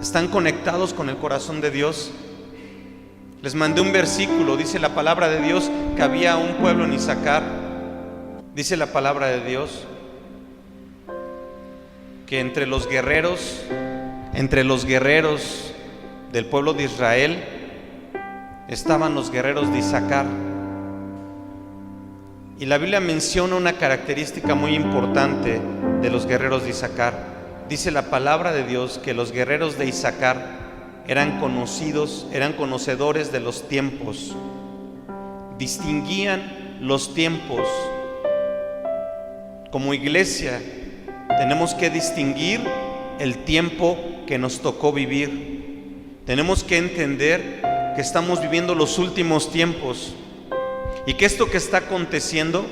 ¿Están conectados con el corazón de Dios? Les mandé un versículo, dice la palabra de Dios que había un pueblo en Isaacar. Dice la palabra de Dios que entre los guerreros del pueblo de Israel estaban los guerreros de Isaacar. Y la Biblia menciona una característica muy importante de los guerreros de Isaacar. Dice la palabra de Dios que los guerreros de Isaacar eran conocedores de los tiempos, distinguían los tiempos. Como iglesia tenemos que distinguir el tiempo que nos tocó vivir. Tenemos que entender que estamos viviendo los últimos tiempos y que esto que está aconteciendo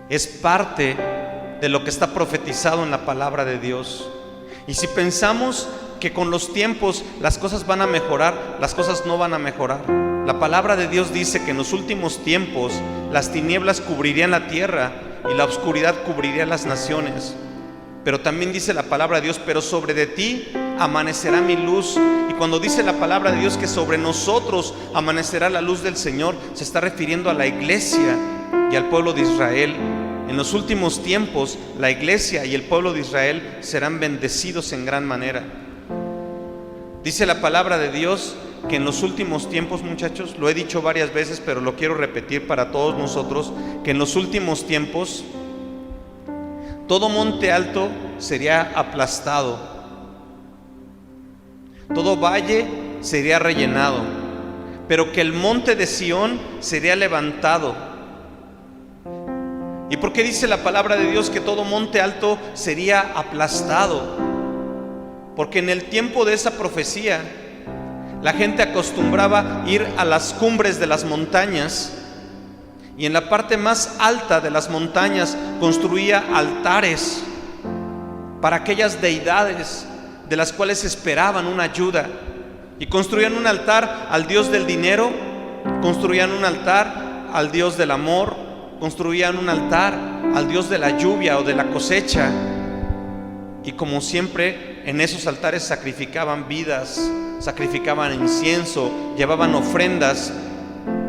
es parte de lo que está profetizado en la palabra de Dios. Y si pensamos que con los tiempos las cosas van a mejorar, las cosas no van a mejorar. La palabra de Dios dice que en los últimos tiempos las tinieblas cubrirían la tierra y la oscuridad cubriría las naciones. Pero también dice la palabra de Dios, pero sobre de ti amanecerá mi luz. Y cuando dice la palabra de Dios que sobre nosotros amanecerá la luz del Señor, se está refiriendo a la iglesia y al pueblo de Israel. En los últimos tiempos la iglesia y el pueblo de Israel serán bendecidos en gran manera. Dice la palabra de Dios que en los últimos tiempos, muchachos, lo he dicho varias veces, pero lo quiero repetir para todos nosotros, que en los últimos tiempos todo monte alto sería aplastado, todo valle sería rellenado, pero que el monte de Sión sería levantado. ¿Y por qué dice la palabra de Dios que todo monte alto sería aplastado? Porque en el tiempo de esa profecía la gente acostumbraba ir a las cumbres de las montañas y en la parte más alta de las montañas construía altares para aquellas deidades de las cuales esperaban una ayuda, y construían un altar al Dios del dinero, construían un altar al Dios del amor, construían un altar al Dios de la lluvia o de la cosecha. Y como siempre, en esos altares sacrificaban vidas, sacrificaban incienso, llevaban ofrendas.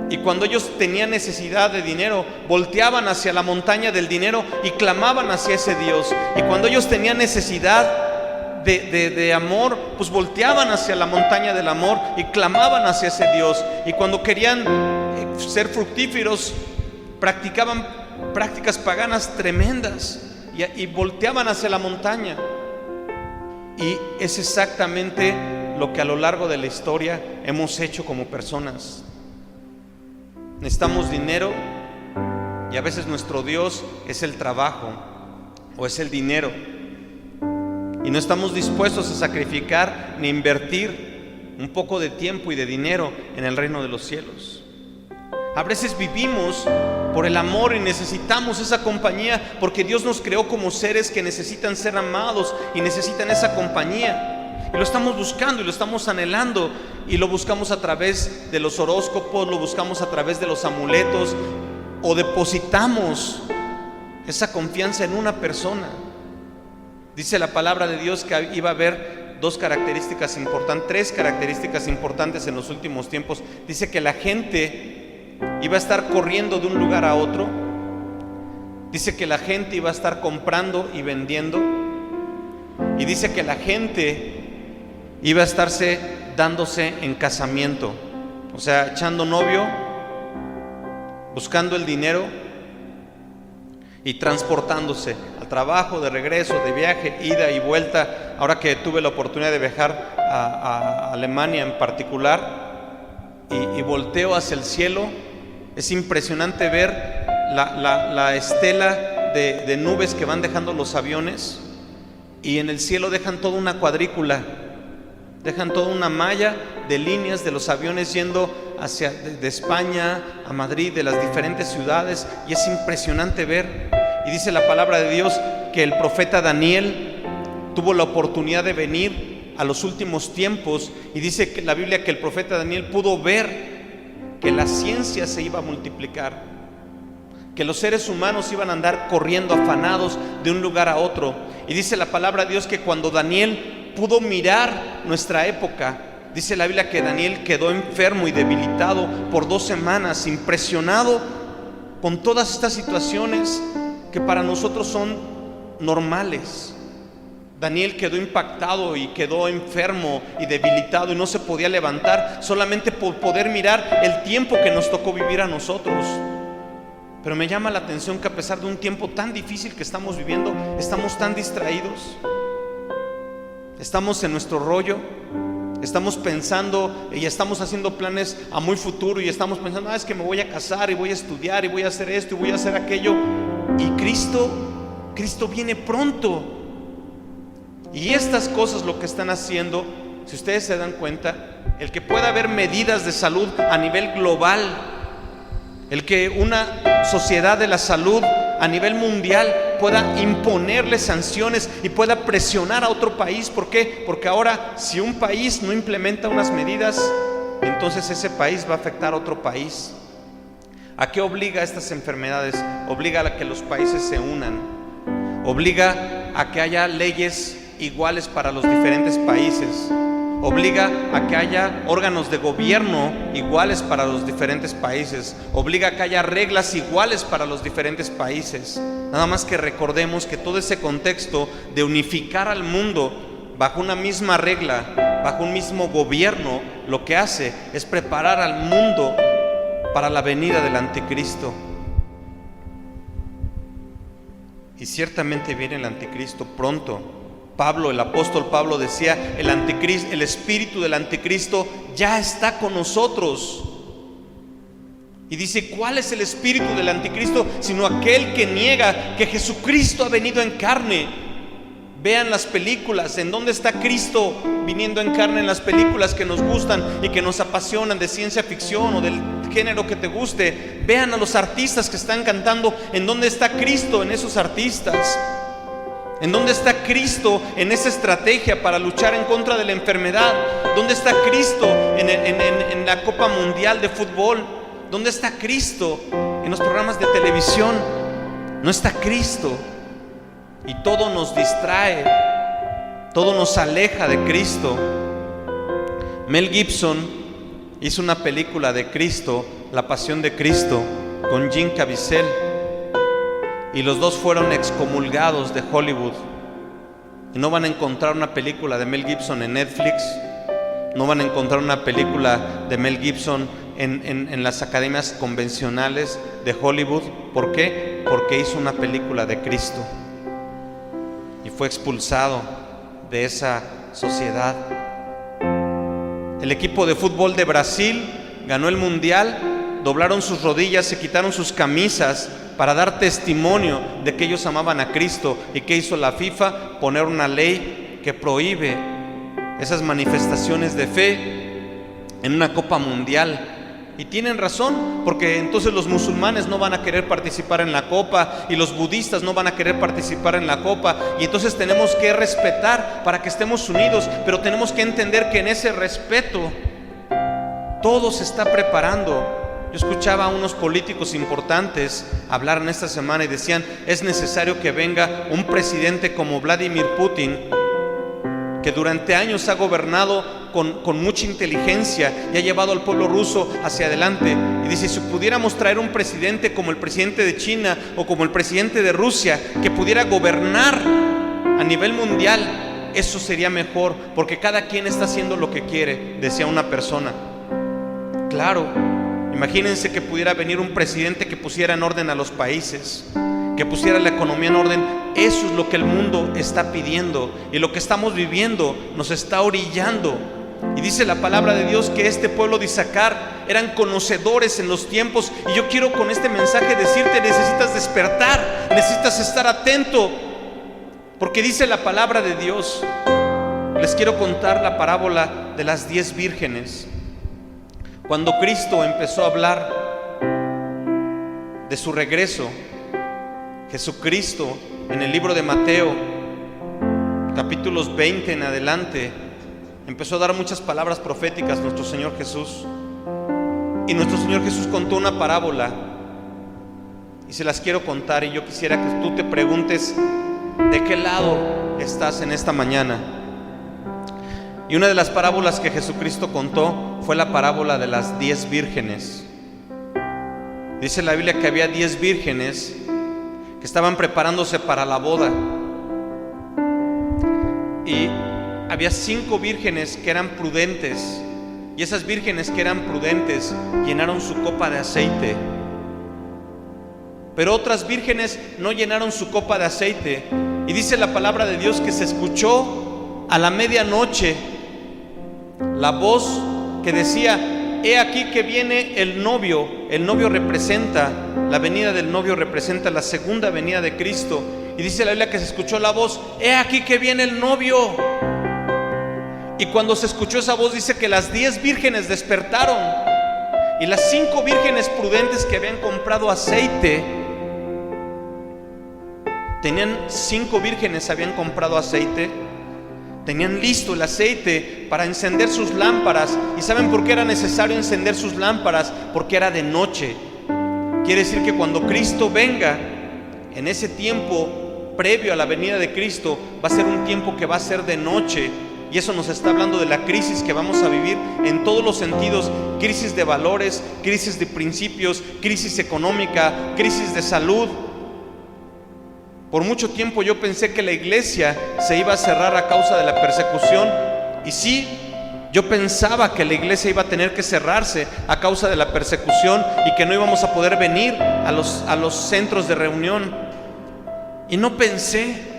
Y cuando ellos tenían necesidad de dinero, volteaban hacia la montaña del dinero y clamaban hacia ese Dios. Y cuando ellos tenían necesidad de amor, pues volteaban hacia la montaña del amor y clamaban hacia ese Dios. Y cuando querían ser fructíferos, practicaban prácticas paganas tremendas y volteaban hacia la montaña. Y es exactamente lo que a lo largo de la historia hemos hecho como personas. Necesitamos dinero y a veces nuestro Dios es el trabajo o es el dinero, y no estamos dispuestos a sacrificar ni invertir un poco de tiempo y de dinero en el reino de los cielos. A veces vivimos por el amor y necesitamos esa compañía, porque Dios nos creó como seres que necesitan ser amados y necesitan esa compañía. Y lo estamos buscando y lo estamos anhelando, y lo buscamos a través de los horóscopos, lo buscamos a través de los amuletos, o depositamos esa confianza en una persona. Dice la palabra de Dios que iba a haber tres características importantes en los últimos tiempos. Dice que la gente iba a estar corriendo de un lugar a otro. Dice que la gente iba a estar comprando y vendiendo. Y dice que la gente iba a estarse dándose en casamiento, o sea, echando novio, buscando el dinero y transportándose al trabajo, de regreso, de viaje, ida y vuelta. Ahora que tuve la oportunidad de viajar a Alemania en particular, y volteo hacia el cielo, es impresionante ver la estela de nubes que van dejando los aviones, y en el cielo dejan toda una cuadrícula, dejan toda una malla de líneas de los aviones yendo hacia de España a Madrid, de las diferentes ciudades, y es impresionante ver. Y dice la palabra de Dios que el profeta Daniel tuvo la oportunidad de venir a los últimos tiempos, y dice que la Biblia que el profeta Daniel pudo ver que la ciencia se iba a multiplicar, que los seres humanos iban a andar corriendo afanados de un lugar a otro. Y dice la palabra de Dios que cuando Daniel pudo mirar nuestra época. Dice la Biblia que Daniel quedó enfermo y debilitado por 2 semanas, impresionado con todas estas situaciones que para nosotros son normales. Daniel quedó impactado y quedó enfermo y debilitado y no se podía levantar solamente por poder mirar el tiempo que nos tocó vivir a nosotros. Pero me llama la atención que a pesar de un tiempo tan difícil que estamos viviendo, estamos tan distraídos, estamos en nuestro rollo, estamos pensando y estamos haciendo planes a muy futuro y estamos pensando, es que me voy a casar y voy a estudiar y voy a hacer esto y voy a hacer aquello, y Cristo viene pronto. Y estas cosas lo que están haciendo, si ustedes se dan cuenta, el que pueda haber medidas de salud a nivel global, el que una sociedad de la salud a nivel mundial pueda imponerle sanciones y pueda presionar a otro país. ¿Por qué? Porque ahora si un país no implementa unas medidas, entonces ese país va a afectar a otro país. ¿A qué obliga estas enfermedades? Obliga a que los países se unan, obliga a que haya leyes iguales para los diferentes países, obliga a que haya órganos de gobierno iguales para los diferentes países, obliga a que haya reglas iguales para los diferentes países. Nada más que recordemos que todo ese contexto de unificar al mundo bajo una misma regla, bajo un mismo gobierno, lo que hace es preparar al mundo para la venida del anticristo. Y ciertamente viene el anticristo pronto. El apóstol Pablo decía, el anticristo, el espíritu del anticristo ya está con nosotros. Y dice, ¿cuál es el espíritu del anticristo? Sino aquel que niega que Jesucristo ha venido en carne. Vean las películas, ¿en dónde está Cristo viniendo en carne? En las películas que nos gustan y que nos apasionan, de ciencia ficción o del género que te guste. Vean a los artistas que están cantando, ¿en dónde está Cristo en esos artistas? ¿En dónde está Cristo en esa estrategia para luchar en contra de la enfermedad? ¿Dónde está Cristo en la Copa Mundial de Fútbol? ¿Dónde está Cristo en los programas de televisión? No está Cristo. Y todo nos distrae, todo nos aleja de Cristo. Mel Gibson hizo una película de Cristo, La Pasión de Cristo, con Jim Caviezel. Y los dos fueron excomulgados de Hollywood. Y no van a encontrar una película de Mel Gibson en Netflix. No van a encontrar una película de Mel Gibson en las academias convencionales de Hollywood. ¿Por qué? Porque hizo una película de Cristo y fue expulsado de esa sociedad. El equipo de fútbol de Brasil ganó el mundial, doblaron sus rodillas, se quitaron sus camisas para dar testimonio de que ellos amaban a Cristo. ¿Y qué hizo la FIFA? Poner una ley que prohíbe esas manifestaciones de fe en una Copa Mundial. Y tienen razón, porque entonces los musulmanes no van a querer participar en la Copa y los budistas no van a querer participar en la Copa, y entonces tenemos que respetar para que estemos unidos, pero tenemos que entender que en ese respeto todo se está preparando. Yo escuchaba a unos políticos importantes hablar en esta semana y decían, es necesario que venga un presidente como Vladimir Putin, que durante años ha gobernado con mucha inteligencia y ha llevado al pueblo ruso hacia adelante. Y dice, si pudiéramos traer un presidente como el presidente de China o como el presidente de Rusia, que pudiera gobernar a nivel mundial, eso sería mejor, porque cada quien está haciendo lo que quiere, decía una persona. Claro, imagínense que pudiera venir un presidente que pusiera en orden a los países, que pusiera la economía en orden. Eso es lo que el mundo está pidiendo, y lo que estamos viviendo nos está orillando. Y dice la palabra de Dios que este pueblo de Isaacar eran conocedores en los tiempos. Y yo quiero con este mensaje decirte, necesitas despertar, necesitas estar atento, porque dice la palabra de Dios. Les quiero contar la parábola de las 10 vírgenes. Cuando Cristo empezó a hablar de su regreso, Jesucristo en el libro de Mateo, capítulos 20 en adelante, empezó a dar muchas palabras proféticas nuestro Señor Jesús. Y nuestro Señor Jesús contó una parábola, y se las quiero contar, y yo quisiera que tú te preguntes, ¿de qué lado estás en esta mañana? Y una de las parábolas que Jesucristo contó fue la parábola de las 10 vírgenes. Dice la Biblia que había 10 vírgenes que estaban preparándose para la boda. Y había 5 vírgenes que eran prudentes. Y esas vírgenes que eran prudentes llenaron su copa de aceite. Pero otras vírgenes no llenaron su copa de aceite. Y dice la palabra de Dios que se escuchó a la medianoche la voz que decía: he aquí que viene el novio. El novio representa, la venida del novio representa la segunda venida de Cristo. Y dice la Biblia que se escuchó la voz: he aquí que viene el novio. Y cuando se escuchó esa voz, dice que las 10 vírgenes despertaron. Y las 5 vírgenes prudentes que habían comprado aceite, tenían 5 vírgenes habían comprado aceite, tenían listo el aceite para encender sus lámparas. ¿Y saben por qué era necesario encender sus lámparas? Porque era de noche. Quiere decir que cuando Cristo venga, en ese tiempo previo a la venida de Cristo, va a ser un tiempo que va a ser de noche. Y eso nos está hablando de la crisis que vamos a vivir en todos los sentidos: crisis de valores, crisis de principios, crisis económica, crisis de salud. Por mucho tiempo yo pensé que la iglesia se iba a cerrar a causa de la persecución. Y sí, yo pensaba que la iglesia iba a tener que cerrarse a causa de la persecución y que no íbamos a poder venir a los centros de reunión. Y no pensé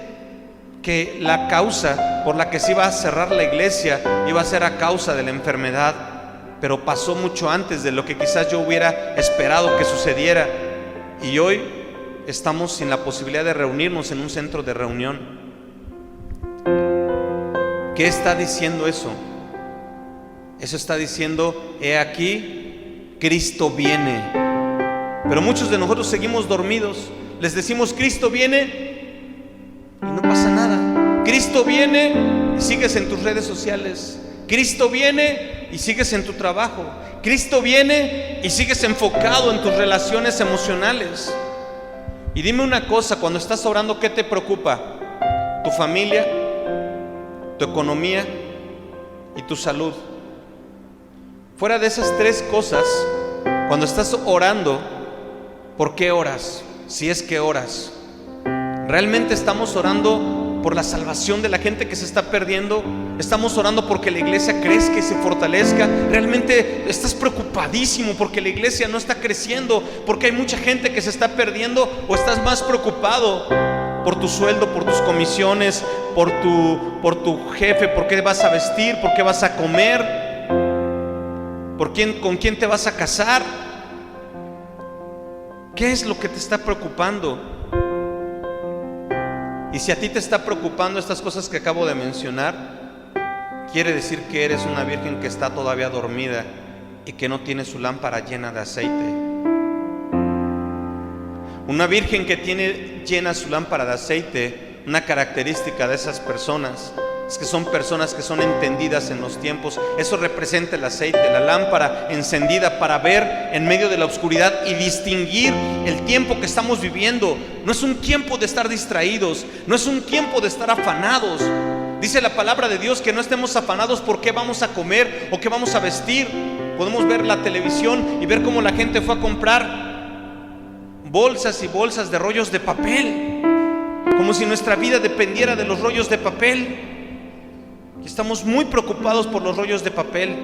que la causa por la que se iba a cerrar la iglesia iba a ser a causa de la enfermedad. Pero pasó mucho antes de lo que quizás yo hubiera esperado que sucediera. Y hoy estamos sin la posibilidad de reunirnos en un centro de reunión. ¿Qué está diciendo eso? Eso está diciendo: he aquí, Cristo viene. Pero muchos de nosotros seguimos dormidos. Les decimos: Cristo viene, y no pasa nada. Cristo viene y sigues en tus redes sociales. Cristo viene y sigues en tu trabajo. Cristo viene y sigues enfocado en tus relaciones emocionales. Y dime una cosa: cuando estás orando, ¿qué te preocupa? ¿Tu familia, tu economía y tu salud? Fuera de esas 3 cosas, cuando estás orando, ¿por qué oras? Si es que oras, ¿realmente estamos orando por la salvación de la gente que se está perdiendo? ¿Estamos orando porque la iglesia crezca y se fortalezca? ¿Realmente estás preocupadísimo porque la iglesia no está creciendo, porque hay mucha gente que se está perdiendo? ¿O estás más preocupado por tu sueldo, por tus comisiones, por tu jefe, por qué vas a vestir, por qué vas a comer, con quién te vas a casar? ¿Qué es lo que te está preocupando? Y si a ti te está preocupando estas cosas que acabo de mencionar, quiere decir que eres una virgen que está todavía dormida y que no tiene su lámpara llena de aceite. Una virgen que tiene llena su lámpara de aceite, una característica de esas personas es que son personas que son entendidas en los tiempos. Eso representa el aceite, la lámpara encendida para ver en medio de la oscuridad y distinguir el tiempo que estamos viviendo. No es un tiempo de estar distraídos, no es un tiempo de estar afanados. Dice la palabra de Dios que no estemos afanados por qué vamos a comer o qué vamos a vestir. Podemos ver la televisión y ver cómo la gente fue a comprar bolsas y bolsas de rollos de papel, como si nuestra vida dependiera de los rollos de papel. Estamos muy preocupados por los rollos de papel.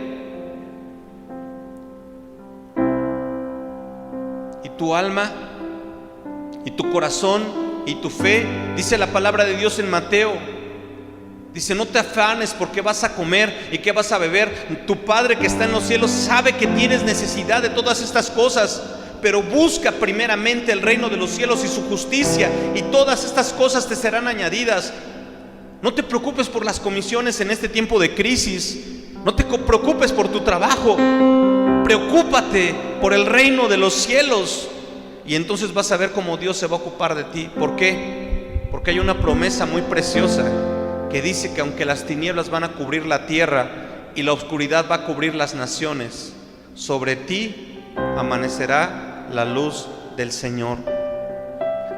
Y tu alma y tu corazón y tu fe, dice la palabra de Dios en Mateo, dice: no te afanes por qué vas a comer y qué vas a beber. Tu Padre que está en los cielos sabe que tienes necesidad de todas estas cosas, pero busca primeramente el reino de los cielos y su justicia, y todas estas cosas te serán añadidas. No te preocupes por las comisiones en este tiempo de crisis. No te preocupes por tu trabajo. Preocúpate por el reino de los cielos. Y entonces vas a ver cómo Dios se va a ocupar de ti. ¿Por qué? Porque hay una promesa muy preciosa que dice que aunque las tinieblas van a cubrir la tierra y la oscuridad va a cubrir las naciones, sobre ti amanecerá la luz del Señor.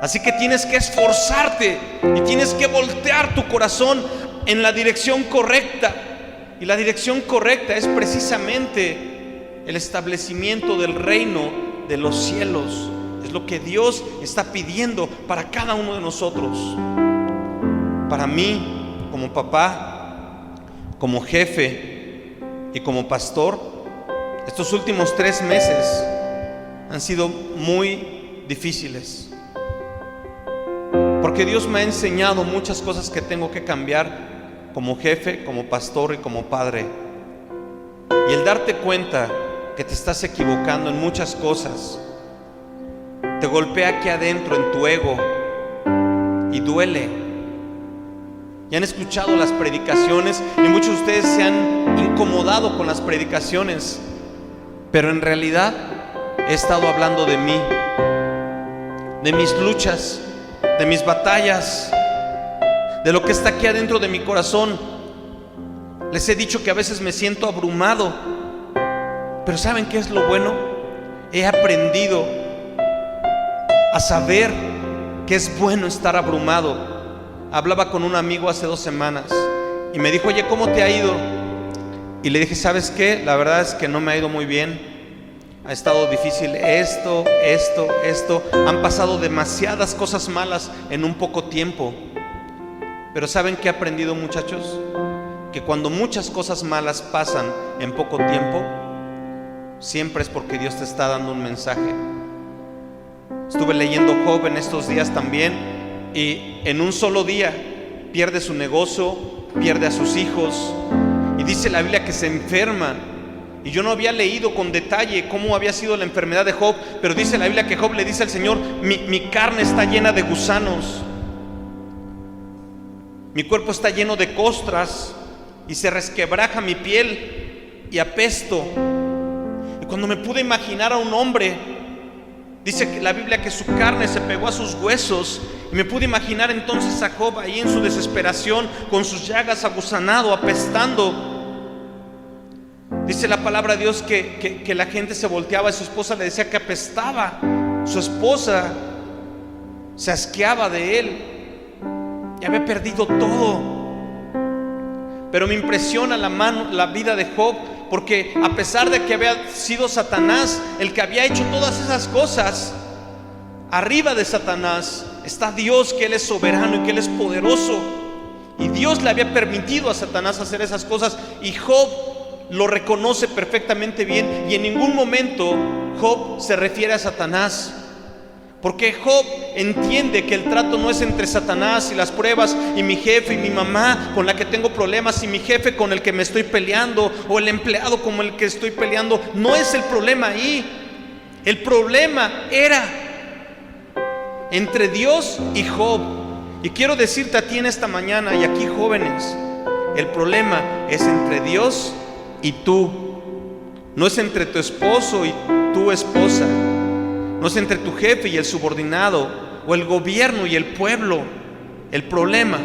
Así que tienes que esforzarte y tienes que voltear tu corazón en la dirección correcta. Y la dirección correcta es precisamente el establecimiento del reino de los cielos. Es lo que Dios está pidiendo para cada uno de nosotros. Para mí, como papá, como jefe y como pastor, estos últimos 3 meses han sido muy difíciles, porque Dios me ha enseñado muchas cosas que tengo que cambiar como jefe, como pastor y como padre. Y el darte cuenta que te estás equivocando en muchas cosas te golpea aquí adentro en tu ego y duele. Y han escuchado las predicaciones y muchos de ustedes se han incomodado con las predicaciones, pero en realidad he estado hablando de mí, de mis luchas, de mis batallas, de lo que está aquí adentro de mi corazón. Les he dicho que a veces me siento abrumado, pero ¿saben qué es lo bueno? He aprendido a saber que es bueno estar abrumado. Hablaba con un amigo hace 2 semanas y me dijo: oye, ¿cómo te ha ido? Y le dije: ¿sabes qué? La verdad es que no me ha ido muy bien. Ha estado difícil esto. Han pasado demasiadas cosas malas en un poco tiempo. Pero ¿saben qué he aprendido, muchachos? Que cuando muchas cosas malas pasan en poco tiempo, siempre es porque Dios te está dando un mensaje. Estuve leyendo Job en estos días también, y en un solo día pierde su negocio, pierde a sus hijos, y dice la Biblia que se enferma. Y yo no había leído con detalle cómo había sido la enfermedad de Job, pero dice la Biblia que Job le dice al Señor: mi carne está llena de gusanos, mi cuerpo está lleno de costras, y se resquebraja mi piel y apesto. Y cuando me pude imaginar a un hombre, dice que la Biblia que su carne se pegó a sus huesos, y me pude imaginar entonces a Job ahí en su desesperación, con sus llagas, agusanado, apestando. Dice la palabra de Dios que la gente se volteaba y su esposa le decía que apestaba. Su esposa se asqueaba de él. Ya había perdido todo. Pero me impresiona la vida de Job, porque a pesar de que había sido Satanás el que había hecho todas esas cosas, arriba de Satanás está Dios, que Él es soberano y que Él es poderoso. Y Dios le había permitido a Satanás hacer esas cosas, y Job lo reconoce perfectamente bien. Y en ningún momento Job se refiere a Satanás, porque Job entiende que el trato no es entre Satanás y las pruebas, y mi jefe y mi mamá con la que tengo problemas, y mi jefe con el que me estoy peleando, o el empleado con el que estoy peleando. No es el problema ahí. El problema era entre Dios y Job. Y quiero decirte a ti en esta mañana, y aquí jóvenes, el problema es entre Dios y tú. No es entre tu esposo y tu esposa. No es entre tu jefe y el subordinado, o el gobierno y el pueblo. El problema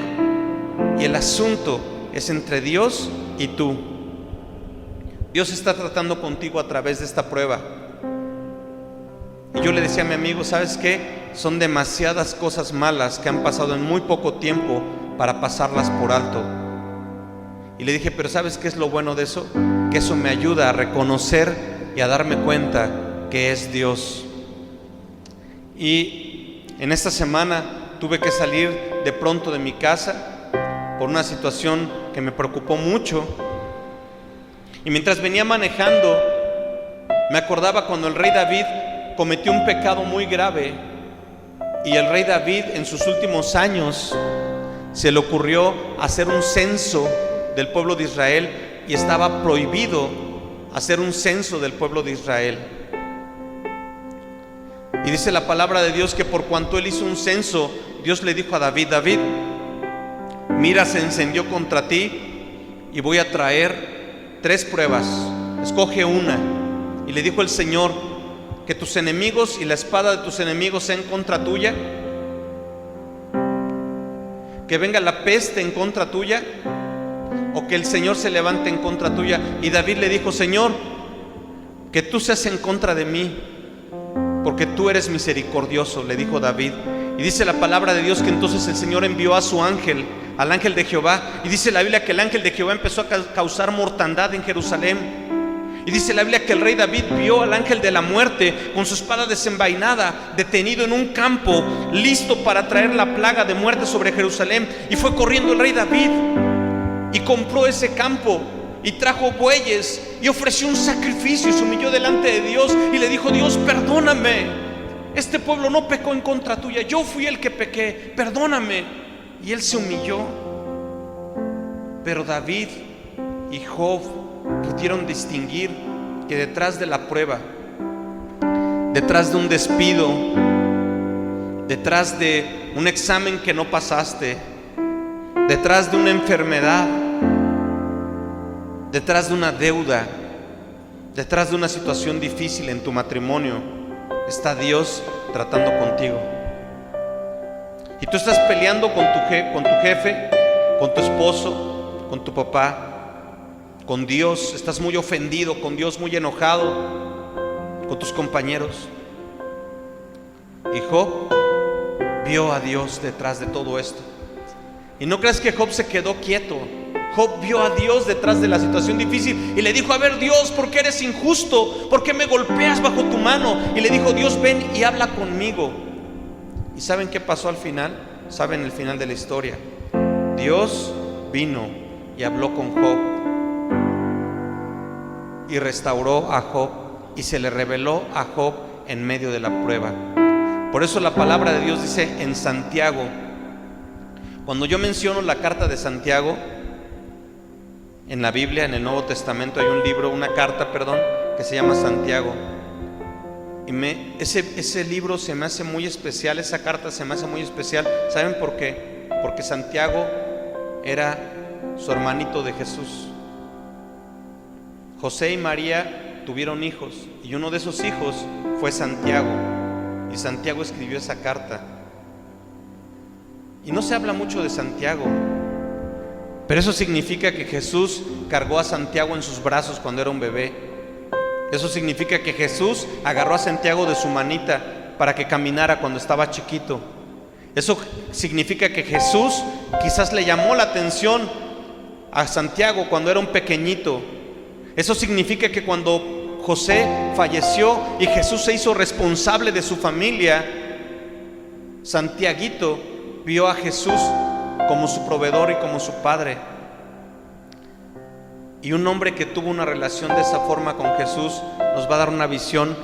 y el asunto es entre Dios y tú. Dios está tratando contigo a través de esta prueba. Y yo le decía a mi amigo: ¿sabes qué? Son demasiadas cosas malas que han pasado en muy poco tiempo para pasarlas por alto. Y le dije: pero ¿sabes qué es lo bueno de eso? Que eso me ayuda a reconocer y a darme cuenta que es Dios. Y en esta semana tuve que salir de pronto de mi casa por una situación que me preocupó mucho. Y mientras venía manejando, me acordaba cuando el rey David cometió un pecado muy grave, y el rey David en sus últimos años se le ocurrió hacer un censo del pueblo de Israel, y estaba prohibido hacer un censo del pueblo de Israel. Y dice la palabra de Dios que por cuanto él hizo un censo, Dios le dijo a David: David, mira, se encendió contra ti, y voy a traer 3 pruebas, escoge una. Y le dijo el Señor: que tus enemigos y la espada de tus enemigos sean en contra tuya, que venga la peste en contra tuya, o que el Señor se levante en contra tuya. Y David le dijo: Señor, que tú seas en contra de mí, porque tú eres misericordioso, le dijo David. Y dice la palabra de Dios que entonces el Señor envió a su ángel al ángel de Jehová. Y dice la Biblia que el ángel de Jehová empezó a causar mortandad en Jerusalén. Y dice la Biblia que el rey David vio al ángel de la muerte con su espada desenvainada, detenido en un campo, listo para traer la plaga de muerte sobre Jerusalén. Y fue corriendo el rey David y compró ese campo y trajo bueyes y ofreció un sacrificio y se humilló delante de Dios y le dijo: Dios, perdóname, este pueblo no pecó en contra tuya, yo fui el que pequé, perdóname. Y él se humilló. Pero David y Job pudieron distinguir que detrás de la prueba, detrás de un despido, detrás de un examen que no pasaste, detrás de una enfermedad, detrás de una deuda, detrás de una situación difícil en tu matrimonio, está Dios tratando contigo. Y tú estás peleando con tu jefe, con tu esposo, con tu papá, con Dios. Estás muy ofendido con Dios, muy enojado con tus compañeros. Y Job vio a Dios detrás de todo esto. Y no creas que Job se quedó quieto. Job vio a Dios detrás de la situación difícil y le dijo: a ver, Dios, ¿por qué eres injusto? ¿Por qué me golpeas bajo tu mano? Y le dijo: Dios, ven y habla conmigo. ¿Y saben qué pasó al final? ¿Saben el final de la historia? Dios vino y habló con Job y restauró a Job y se le reveló a Job en medio de la prueba. Por eso la palabra de Dios dice en Santiago, cuando yo menciono la carta de Santiago en la Biblia, en el Nuevo Testamento hay un libro, una carta, que se llama Santiago. Y ese libro se me hace muy especial, esa carta se me hace muy especial. ¿Saben por qué? Porque Santiago era su hermanito de Jesús. José y María tuvieron hijos y uno de esos hijos fue Santiago. Y Santiago escribió esa carta. Y no se habla mucho de Santiago, pero eso significa que Jesús cargó a Santiago en sus brazos cuando era un bebé. Eso significa que Jesús agarró a Santiago de su manita para que caminara cuando estaba chiquito. Eso significa que Jesús quizás le llamó la atención a Santiago cuando era un pequeñito. Eso significa que cuando José falleció y Jesús se hizo responsable de su familia, Santiaguito vio a Jesús como su proveedor y como su padre. Y un hombre que tuvo una relación de esa forma con Jesús nos va a dar una visión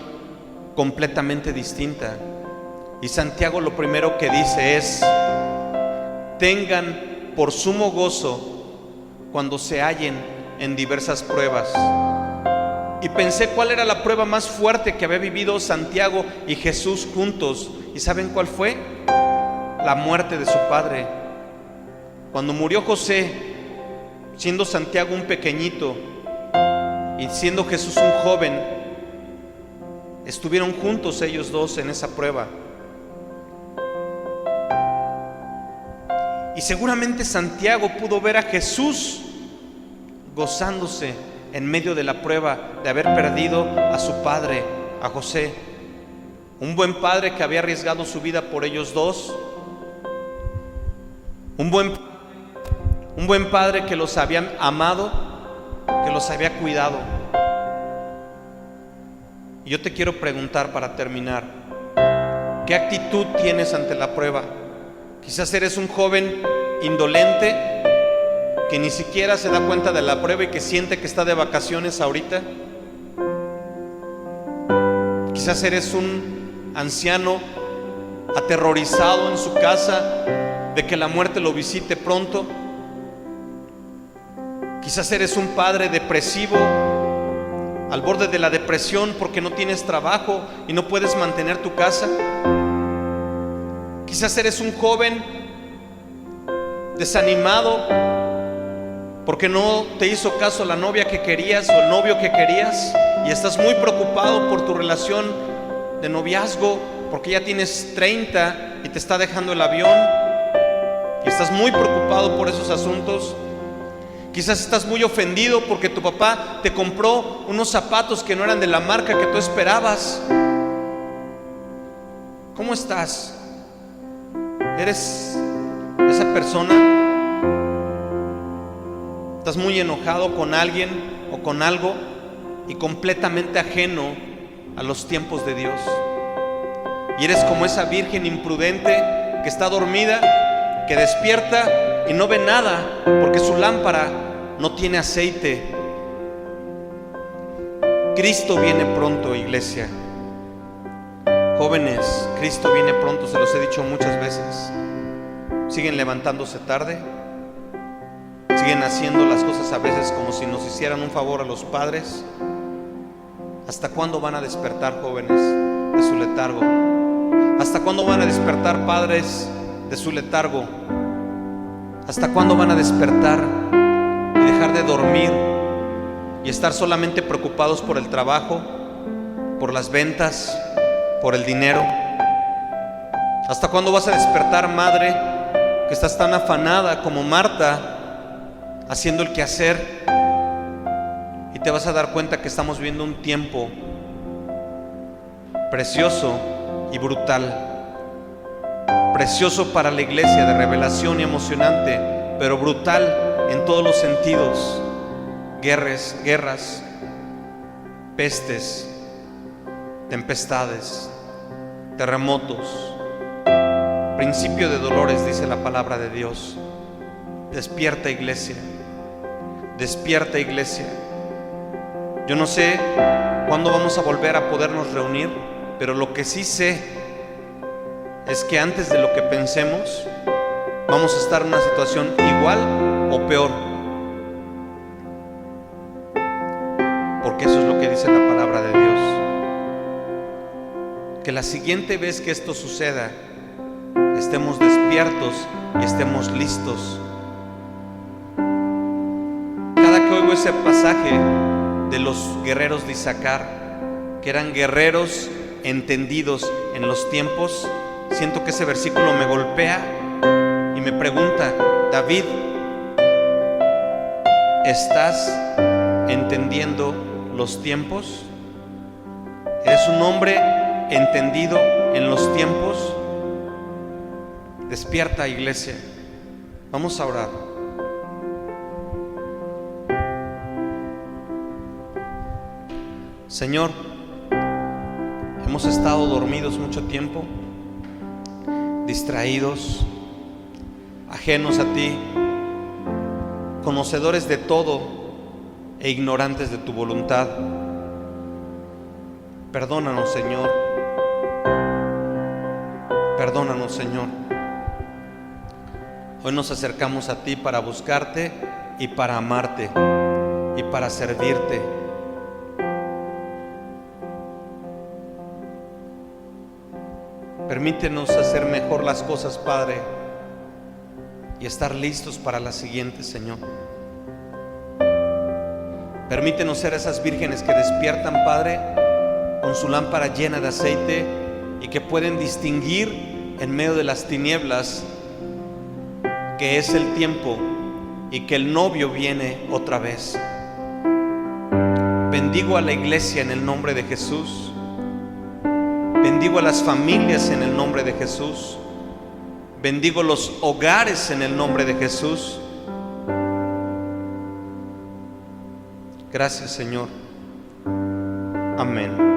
completamente distinta. Y Santiago lo primero que dice es: tengan por sumo gozo cuando se hallen en diversas pruebas. Y pensé cuál era la prueba más fuerte que había vivido Santiago y Jesús juntos. ¿Y saben cuál fue? La muerte de su padre. Cuando murió José, siendo Santiago un pequeñito y siendo Jesús un joven, estuvieron juntos ellos dos en esa prueba. Y seguramente Santiago pudo ver a Jesús gozándose en medio de la prueba de haber perdido a su padre, a José, un buen padre que había arriesgado su vida por ellos dos, un buen padre que los había amado, que los había cuidado. Y yo te quiero preguntar para terminar, ¿qué actitud tienes ante la prueba? Quizás eres un joven indolente que ni siquiera se da cuenta de la prueba y que siente que está de vacaciones ahorita. Quizás eres un anciano aterrorizado en su casa de que la muerte lo visite pronto. Quizás eres un padre depresivo, al borde de la depresión porque no tienes trabajo y no puedes mantener tu casa. Quizás eres un joven desanimado porque no te hizo caso la novia que querías o el novio que querías y estás muy preocupado por tu relación de noviazgo porque ya tienes 30 y te está dejando el avión y estás muy preocupado por esos asuntos. Quizás estás muy ofendido porque tu papá te compró unos zapatos que no eran de la marca que tú esperabas. ¿Cómo estás? ¿Eres esa persona Estás muy enojado con alguien o con algo y completamente ajeno a los tiempos de Dios. Y eres como esa virgen imprudente que está dormida, que despierta y no ve nada porque su lámpara no tiene aceite. Cristo viene pronto, iglesia. Jóvenes, Cristo viene pronto, se los he dicho muchas veces. Siguen levantándose tarde, siguen haciendo las cosas a veces como si nos hicieran un favor a los padres. ¿Hasta cuándo van a despertar, jóvenes, de su letargo? ¿Hasta cuándo van a despertar, padres, de su letargo? ¿Hasta cuándo van a despertar y dejar de dormir y estar solamente preocupados por el trabajo, por las ventas, por el dinero? ¿Hasta cuándo vas a despertar, madre, que estás tan afanada como Marta, haciendo el quehacer? Y te vas a dar cuenta que estamos viviendo un tiempo precioso y brutal. Precioso para la iglesia, de revelación y emocionante, pero brutal en todos los sentidos. Guerras, pestes, tempestades, terremotos, principio de dolores, dice la palabra de Dios. Despierta, iglesia, despierta, iglesia. Yo no sé cuándo vamos a volver a podernos reunir, pero lo que sí sé es que antes de lo que pensemos vamos a estar en una situación igual o peor, porque eso es lo que dice la palabra de Dios, que la siguiente vez que esto suceda estemos despiertos y estemos listos. Cada que oigo ese pasaje de los guerreros de Isaacar, que eran guerreros entendidos en los tiempos, siento que ese versículo me golpea y me pregunta: David, ¿estás entendiendo los tiempos? ¿Eres un hombre entendido en los tiempos? Despierta, iglesia. Vamos a orar. Señor, hemos estado dormidos mucho tiempo, distraídos, ajenos a ti, conocedores de todo e ignorantes de tu voluntad. Perdónanos, Señor. Perdónanos, Señor. Hoy nos acercamos a ti para buscarte y para amarte y para servirte. Permítenos hacer mejor las cosas, Padre, y estar listos para la siguiente, Señor. Permítenos ser esas vírgenes que despiertan, Padre, con su lámpara llena de aceite y que pueden distinguir en medio de las tinieblas que es el tiempo y que el novio viene otra vez. Bendigo a la iglesia en el nombre de Jesús. Bendigo a las familias en el nombre de Jesús. Bendigo los hogares en el nombre de Jesús. Gracias, Señor. Amén.